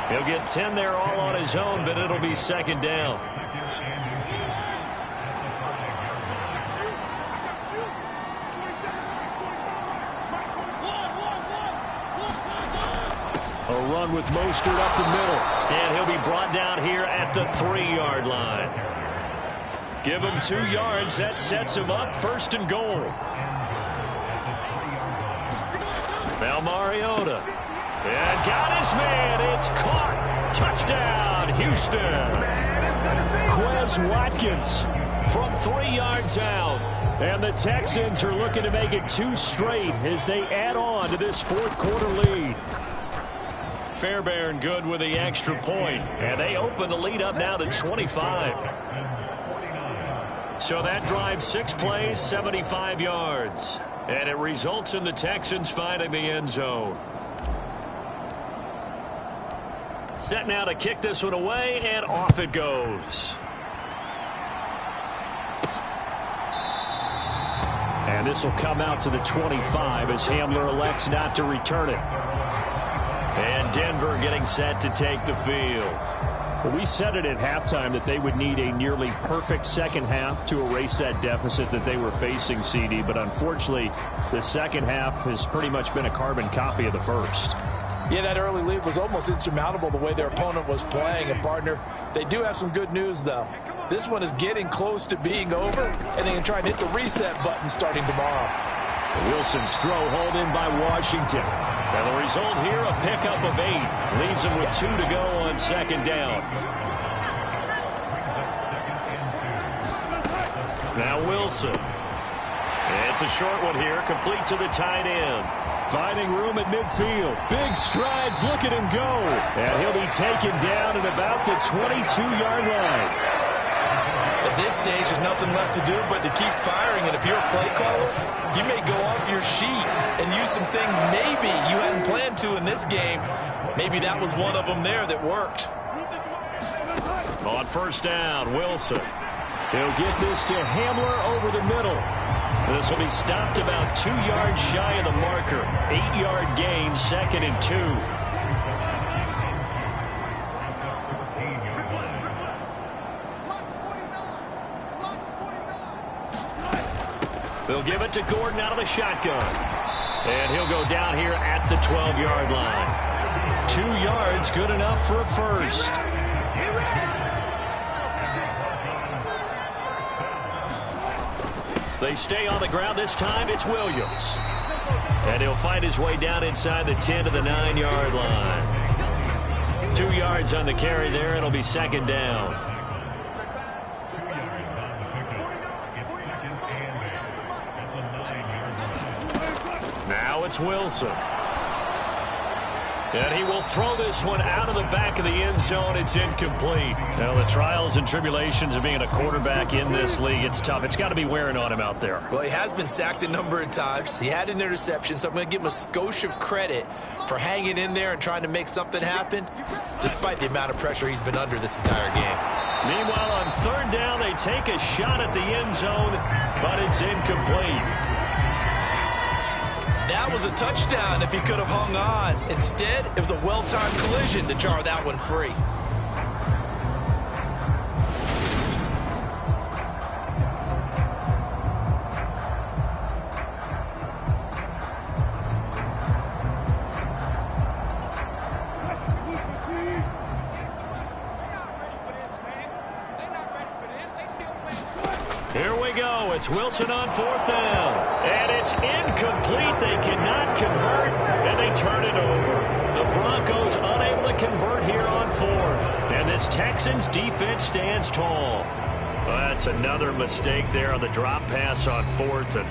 He'll get 10 there all on his own, but it'll be 2nd down. A run with Mostert up the middle. And he'll be brought down here at the 3-yard line. Give him 2 yards. That sets him up 1st and goal. Now Mariota. And got his man. It's caught. Touchdown, Houston. Quez Watkins from 3 yards out. And the Texans are looking to make it 2 straight as they add on to this 4th quarter lead. Fairbairn good with the extra point. And they open the lead up now to 25. So that drives 6 plays, 75 yards. And it results in the Texans finding the end zone. Set now to kick this one away, and off it goes. And this will come out to the 25 as Hamler elects not to return it. And Denver getting set to take the field. Well, we said it at halftime that they would need a nearly perfect second half to erase that deficit that they were facing, CD. But unfortunately, the second half has pretty much been a carbon copy of the first. Yeah, that early lead was almost insurmountable the way their opponent was playing. And, partner, they do have some good news, though. This one is getting close to being over, and they can try and hit the reset button starting tomorrow. Wilson's throw hauled in by Washington. And the result here, a pickup of 8. Leaves him with 2 to go on 2nd down. Now Wilson. It's a short one here, complete to the tight end. Finding room at midfield. Big strides, look at him go. And he'll be taken down at about the 22-yard line. At this stage, there's nothing left to do but to keep firing. And if you're a play caller, you may go off your sheet and use some things maybe you hadn't planned to in this game. Maybe that was one of them there that worked. On 1st down, Wilson. He'll get this to Hamler over the middle. This will be stopped about 2 yards shy of the marker. 8-yard gain, 2nd and 2. They'll give it to Gordon out of the shotgun. And he'll go down here at the 12-yard line. 2 yards, good enough for a first. They stay on the ground. This time it's Williams. And he'll fight his way down inside the 10 to the 9-yard line. 2 yards on the carry there. It'll be 2nd down. Now it's Wilson. And he will throw this one out of the back of the end zone. It's incomplete. Now, the trials and tribulations of being a quarterback in this league, it's tough. It's got to be wearing on him out there. Well, he has been sacked a number of times. He had an interception, so I'm going to give him a skosh of credit for hanging in there and trying to make something happen, despite the amount of pressure he's been under this entire game. Meanwhile, on 3rd down, they take a shot at the end zone, but it's incomplete. That was a touchdown if he could have hung on. Instead, it was a well-timed collision to jar that one free. It's Wilson on 4th down. And it's incomplete. They cannot convert, and they turn it over. The Broncos unable to convert here on 4th. And this Texans defense stands tall. Well, that's another mistake there on the drop pass on 4th. And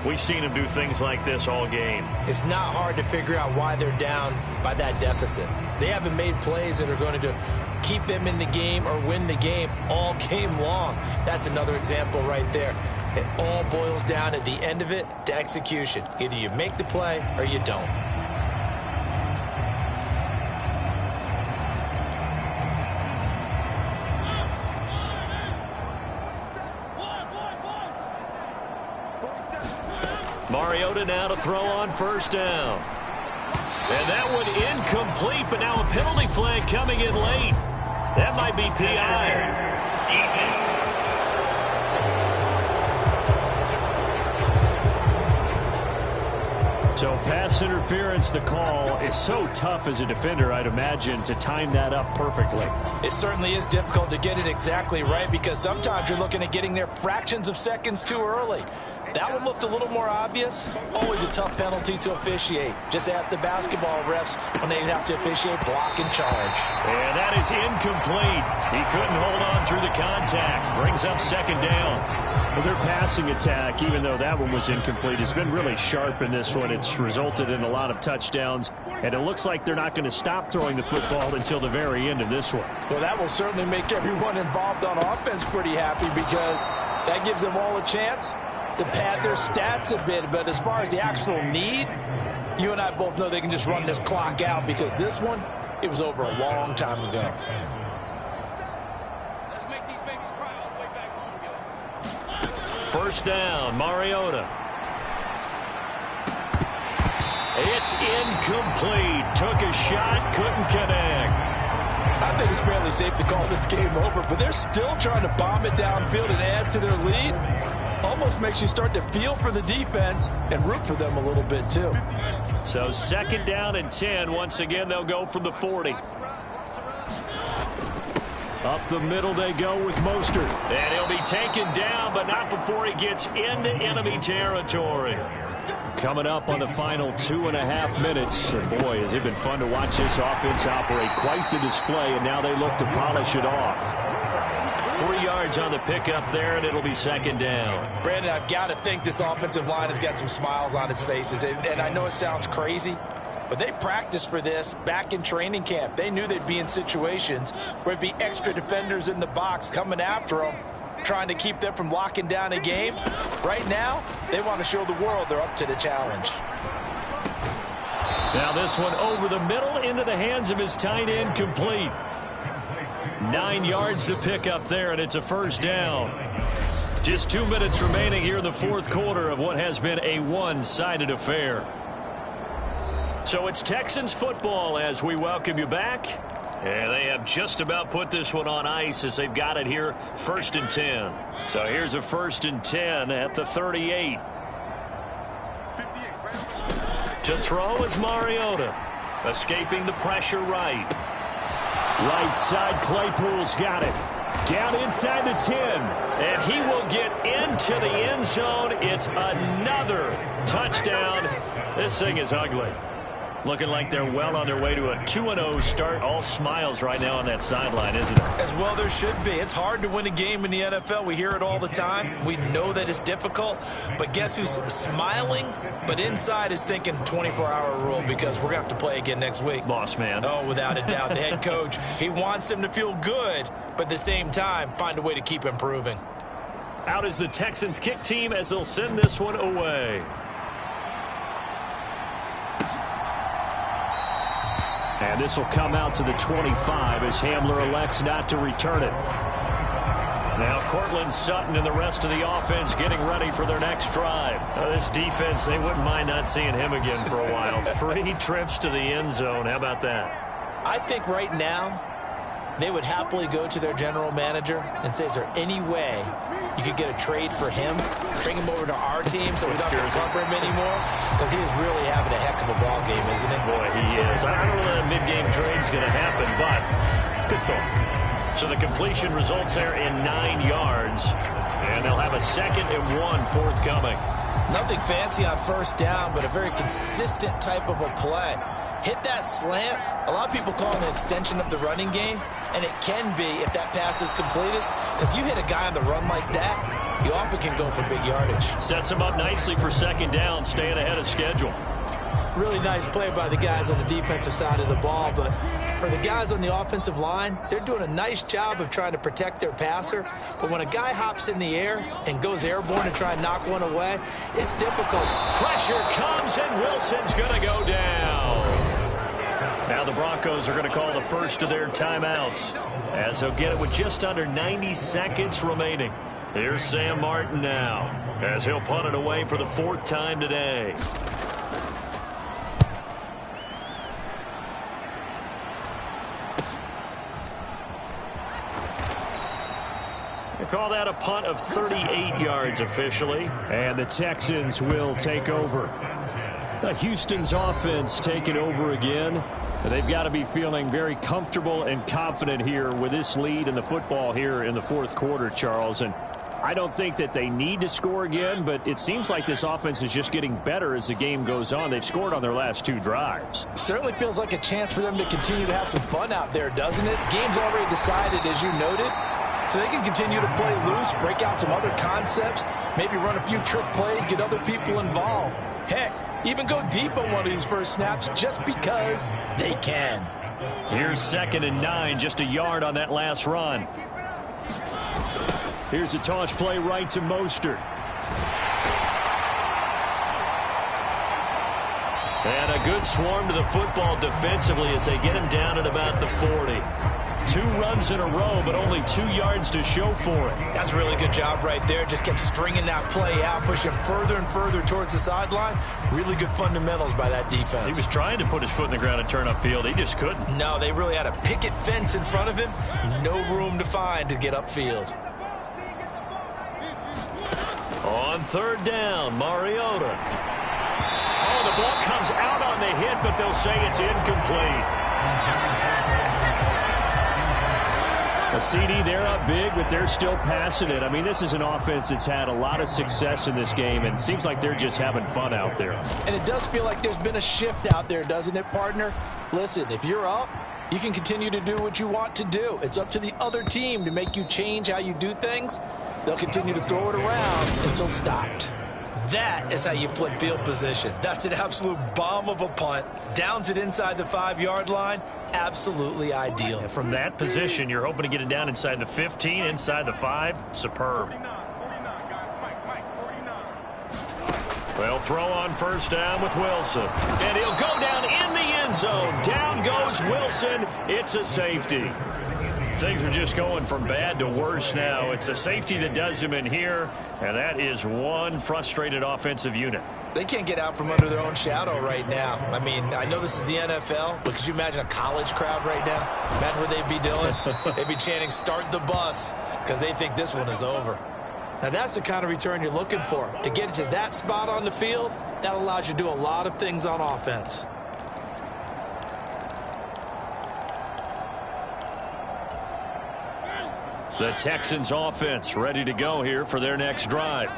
we've seen them do things like this all game. It's not hard to figure out why they're down by that deficit. They haven't made plays that are going to keep them in the game or win the game all game long. That's another example right there. It all boils down at the end of it to execution. Either you make the play or you don't. Mariota now to throw on 1st down. And that one incomplete, but now a penalty flag coming in late. That might be PI. So pass interference, the call is so tough as a defender, I'd imagine, to time that up perfectly. It certainly is difficult to get it exactly right because sometimes you're looking at getting there fractions of seconds too early. That one looked a little more obvious. Always a tough penalty to officiate. Just ask the basketball refs when they have to officiate block and charge. And that is incomplete. He couldn't hold on through the contact. Brings up 2nd down. Well, their passing attack, even though that one was incomplete, has been really sharp in this one. It's resulted in a lot of touchdowns, and it looks like they're not going to stop throwing the football until the very end of this one. Well, that will certainly make everyone involved on offense pretty happy because that gives them all a chance to pad their stats a bit. But as far as the actual need, you and I both know they can just run this clock out because this one, it was over a long time ago. Let's make these babies cry all the way back home, 1st down, Mariota. It's incomplete. Took a shot, couldn't connect. I think it's fairly safe to call this game over, but they're still trying to bomb it downfield and add to their lead. Almost makes you start to feel for the defense and root for them a little bit, too. So 2nd down and 10. Once again, they'll go from the 40. Up the middle they go with Mostert. And he'll be taken down, but not before he gets into enemy territory. Coming up on the final 2.5 minutes. And boy, has it been fun to watch this offense operate. Quite the display, and now they look to polish it off. 3 yards on the pickup there, and it'll be 2nd down. Brandon, I've got to think this offensive line has got some smiles on its faces. And I know it sounds crazy, but they practiced for this back in training camp. They knew they'd be in situations where there'd be extra defenders in the box coming after them, trying to keep them from locking down a game. Right now, they want to show the world they're up to the challenge. Now this one over the middle into the hands of his tight end, complete. 9 yards to pick up there, and it's a 1st down. Just 2 minutes remaining here in the 4th quarter of what has been a one-sided affair. So it's Texans football as we welcome you back. And they have just about put this one on ice as they've got it here, 1st and 10. So here's a 1st and 10 at the 38. To throw is Mariota, escaping the pressure right. Right side, Claypool's got it. Down inside the 10. And he will get into the end zone. It's another touchdown. This thing is ugly. Looking like they're well on their way to a 2-0 start. All smiles right now on that sideline, isn't it? As well there should be. It's hard to win a game in the NFL. We hear it all the time. We know that it's difficult. But guess who's smiling, but inside is thinking 24-hour rule because we're going to have to play again next week. Boss man. Oh, without a doubt. The head coach, he wants them to feel good, but at the same time, find a way to keep improving. Out is the Texans kick team as they'll send this one away. And this will come out to the 25 as Hamler elects not to return it. Now Cortland Sutton and the rest of the offense getting ready for their next drive. This defense, they wouldn't mind not seeing him again for a while. 3 trips to the end zone. How about that? I think right now they would happily go to their general manager and say, is there any way you could get a trade for him, bring him over to our team so we don't have to cover him anymore? Because he is really having a heck of a ball game, isn't he? Boy, he is. I don't know that a mid-game trade is going to happen, but good thought. So the completion results there in 9 yards. And they'll have a 2nd and 1 forthcoming. Nothing fancy on first down, but a very consistent type of a play. Hit that slant. A lot of people call it an extension of the running game, and it can be if that pass is completed, because you hit a guy on the run like that, you often can go for big yardage. Sets him up nicely for 2nd down, staying ahead of schedule. Really nice play by the guys on the defensive side of the ball, but for the guys on the offensive line, they're doing a nice job of trying to protect their passer. But when a guy hops in the air and goes airborne to try and knock one away, it's difficult. Pressure comes, and Wilson's going to go down. Now the Broncos are going to call the first of their timeouts, as they'll get it with just under 90 seconds remaining. Here's Sam Martin now, as he'll punt it away for the 4th time today. They call that a punt of 38 yards officially. And the Texans will take over. Houston's offense taking over again. They've got to be feeling very comfortable and confident here with this lead in the football here in the 4th quarter, Charles. And I don't think that they need to score again, but it seems like this offense is just getting better as the game goes on. They've scored on their last 2 drives. Certainly feels like a chance for them to continue to have some fun out there, doesn't it? Game's already decided, as you noted. So they can continue to play loose, break out some other concepts, maybe run a few trick plays, get other people involved. Heck, even go deep on one of these first snaps just because they can. Here's 2nd and 9, just a yard on that last run. Here's a toss play right to Mostert. And a good swarm to the football defensively as they get him down at about the 40. 2 runs in a row, but only 2 yards to show for it. That's a really good job right there. Just kept stringing that play out, pushing further and further towards the sideline. Really good fundamentals by that defense. He was trying to put his foot in the ground and turn upfield. He just couldn't. No, they really had a picket fence in front of him. No room to find to get upfield. On 3rd down, Mariota. Oh, the ball comes out on the hit, but they'll say it's incomplete. A CD, they're up big, but they're still passing it. I mean, this is an offense that's had a lot of success in this game, and it seems like they're just having fun out there. And it does feel like there's been a shift out there, doesn't it, partner? Listen, if you're up, you can continue to do what you want to do. It's up to the other team to make you change how you do things. They'll continue to throw it around until stopped. That is how you flip field position. That's an absolute bomb of a punt. Downs it inside the 5-yard line. Absolutely ideal. And from that position, you're hoping to get it down inside the 15, inside the 5. Superb. They'll throw on 1st down with Wilson. And he'll go down in the end zone. Down goes Wilson. It's a safety. Things are just going from bad to worse now. It's a safety that does them in here, and that is one frustrated offensive unit. They can't get out from under their own shadow right now. I mean, I know this is the NFL, but could you imagine a college crowd right now? Imagine what they'd be doing. They'd be chanting, "Start the bus," because they think this one is over. Now, that's the kind of return you're looking for. To get to that spot on the field, that allows you to do a lot of things on offense. The Texans offense ready to go here for their next drive.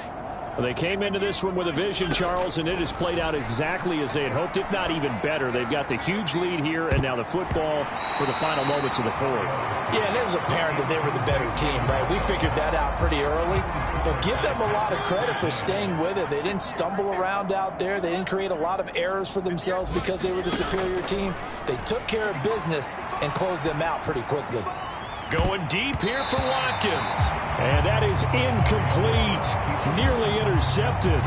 Well, they came into this one with a vision, Charles, and it has played out exactly as they had hoped, if not even better. They've got the huge lead here, and now the football for the final moments of the 4th. Yeah, and it was apparent that they were the better team, right? We figured that out pretty early. But give them a lot of credit for staying with it. They didn't stumble around out there. They didn't create a lot of errors for themselves because they were the superior team. They took care of business and closed them out pretty quickly. Going deep here for Watkins. And that is incomplete. Nearly intercepted.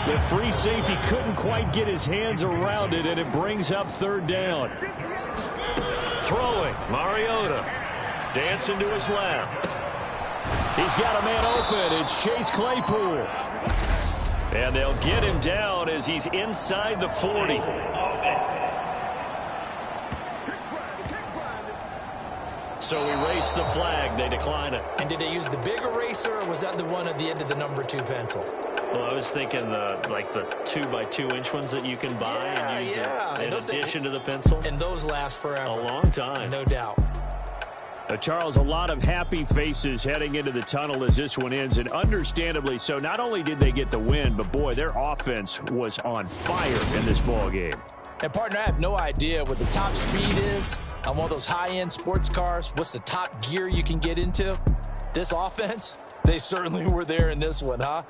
The free safety couldn't quite get his hands around it, and it brings up 3rd down. Throwing, Mariota. Dancing to his left. He's got a man open. It's Chase Claypool. And they'll get him down as he's inside the 40. So erase the flag. They decline it. And did they use the big eraser, or was that the one at the end of the number 2 pencil? Well, I was thinking the 2x2-inch ones that you can buy and use in addition to the pencil. And those last forever. A long time. No doubt. Charles, a lot of happy faces heading into the tunnel as this one ends, and understandably so. Not only did they get the win, but boy, their offense was on fire in this ball game. And partner, I have no idea what the top speed is on one of those high-end sports cars. What's the top gear you can get into? This offense, they certainly were there in this one, huh?